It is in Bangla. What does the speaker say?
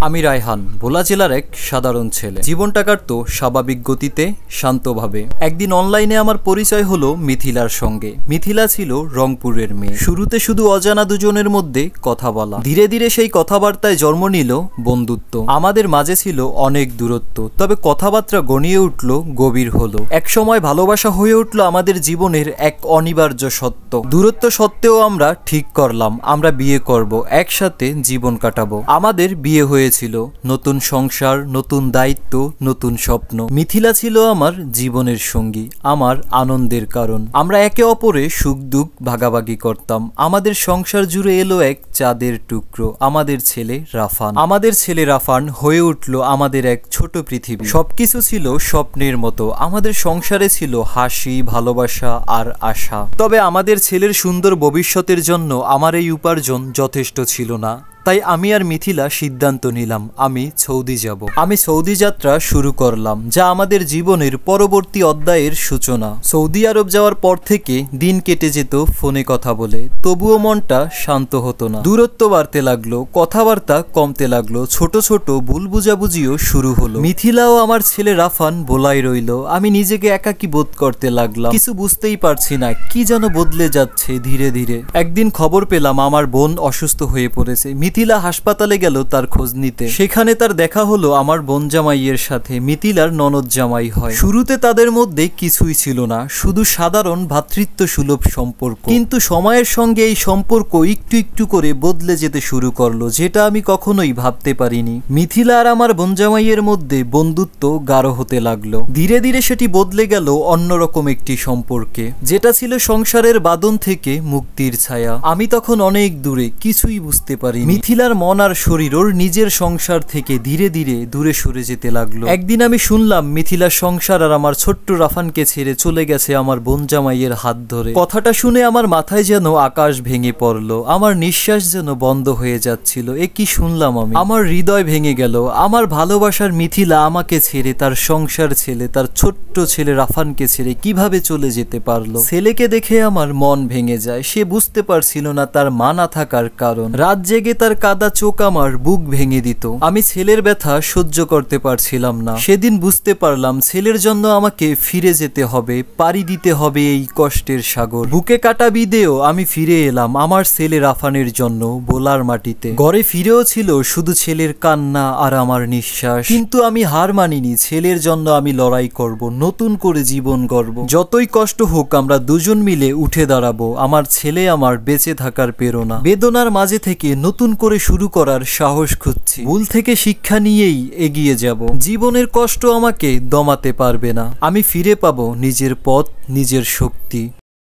আমি রায়হান ভোলা জেলার এক সাধারণ ছেলে। জীবনটা কাটতো স্বাভাবিক গতিতে শান্তভাবে। একদিন অনলাইনে আমার পরিচয় হলো মিথিলার সঙ্গে। মিথিলা ছিল রংপুরের মেয়ে। শুরুতে শুধু অজানা দুজনের মধ্যে কথা বলা, ধীরে ধীরে সেই কথাবার্তায় জন্ম নিল বন্ধুত্ব। আমাদের মাঝে ছিল অনেক দূরত্ব, তবে কথাবার্তা গনিয়ে উঠল, গভীর হলো। একসময় ভালোবাসা হয়ে উঠল আমাদের জীবনের এক অনিবার্য সত্য। দূরত্ব সত্ত্বেও আমরা ঠিক করলাম আমরা বিয়ে করব, একসাথে জীবন কাটাবো। আমাদের বিয়ে হয়েছিল, নতুন সংসার, নতুন দায়িত্ব, নতুন স্বপ্ন। মিথিলা ছিল আমার জীবনের সঙ্গী, আমার আনন্দের কারণ। আমরা একে অপরে সুখ দুঃখ ভাগাভাগি করতাম। আমাদের সংসার জুড়ে এলো এক চাঁদের টুকরো, আমাদের ছেলে রাফান। আমাদের ছেলে রাফান হয়ে উঠল আমাদের এক ছোট পৃথিবী। সবকিছু ছিল স্বপ্নের মতো। আমাদের সংসারে ছিল হাসি, ভালোবাসা আর আশা। তবে আমাদের ছেলের সুন্দর ভবিষ্যতের জন্য আমার এই উপার্জন যথেষ্ট ছিল না। তাই আমি আর মিথিলা সিদ্ধান্ত নিলাম আমি সৌদি যাব। আমি সৌদি যাত্রা শুরু করলাম, যা আমাদের জীবনের পরবর্তী অধ্যায়ের সূচনা। সৌদি আরব যাওয়ার পর থেকে দিন কেটে যেত ফোনে কথা বলে, তবুও মনটা শান্ত হতো না। দূরত্ব বাড়তে লাগলো, কথাবার্তা কমতে লাগলো, ছোট ছোট ভুল বুঝাবুঝিও শুরু হলো। মিথিলা ও আমার ছেলে রাফান ভোলাই রইল। আমি নিজেকে একাকী বোধ করতে লাগলাম। কিছু বুঝতেই পারছি না, কি যেন বদলে যাচ্ছে ধীরে ধীরে। একদিন খবর পেলাম আমার বোন অসুস্থ হয়ে পড়েছে। মিথিলা হাসপাতালে গেল তার খোঁজ নিতে। সেখানে তার দেখা হলো আমার বোন জামাইয়ের সাথে। মিথিলার ননদ জামাই হয়। শুরুতে তাদের মধ্যে কিছুই ছিল না, শুধু সাধারণ ভ্রাতৃত্ব সুলভ সম্পর্ক। কিন্তু সময়ের সঙ্গে এই সম্পর্ক একটু একটু করে বদলে যেতে শুরু করলো, যেটা আমি কখনোই ভাবতে পারিনি। মিথিলা আর আমার বোন জামাইয়ের মধ্যে বন্ধুত্ব গাঢ় হতে লাগলো। ধীরে ধীরে সেটি বদলে গেল অন্যরকম একটি সম্পর্কে, যেটা ছিল সংসারের বাঁধন থেকে মুক্তির ছায়া। আমি তখন অনেক দূরে, কিছুই বুঝতে পারি। মিথিলার মন আর শরীর ওর নিজের সংসার থেকে ধীরে ধীরে দূরে সরে যেতে লাগলো। একদিন আমি শুনলাম মিথিলার সংসার আর আমার ছোট্ট রাফানকে ছেড়ে চলে গেছে আমার বোন জামাইয়ের হাত ধরে। কথাটা শুনে আমার মাথায় যেন আকাশ ভেঙে পড়লো, আমার নিঃশ্বাস যেন বন্ধ হয়ে যাচ্ছিল। এ কি শুনলাম আমি? আমার হৃদয় ভেঙে গেল। আমার ভালোবাসার মিথিলা আমাকে ছেড়ে, তার সংসার ছেড়ে, তার ছোট্ট ছেলে রাফানকে ছেড়ে কিভাবে চলে যেতে পারলো? ছেলেকে দেখে আমার মন ভেঙে যায়। সে বুঝতে পারছিল না তার মা না থাকার কারণ। রাত জেগে তার কাদা চোখ আমার বুক ভেঙে দিত। আমি ছেলের ব্যথা সহ্য করতে পারছিলাম না। সেদিন বুঝতে পারলাম ছেলের জন্য আমাকে ফিরে যেতে হবে, পাড়ি দিতে হবে এই কষ্টের সাগর। বুকে কাটা বিঁধেও আমি ফিরে এলাম আমার ছেলে রাফানের জন্য ভোলার মাটিতে। ঘরে ফিরেও ছিল শুধু ছেলের কান্না আর আমার নিঃশ্বাস। কিন্তু আমি হার মানিনি। ছেলের জন্য আমি লড়াই করব, নতুন করে জীবন গড়ব। যতই কষ্ট হোক আমরা দুজন মিলে উঠে দাঁড়াবো। আমার ছেলে আমার বেঁচে থাকার প্রেরণা। বেদনার মাঝে থেকে নতুন করে শুরু করার সাহস খুঁজছি। ভুল থেকে শিক্ষা নিয়েই এগিয়ে যাব। জীবনের কষ্ট আমাকে দমাতে পারবে না। আমি ফিরে পাবো নিজের পথ, নিজের শক্তি।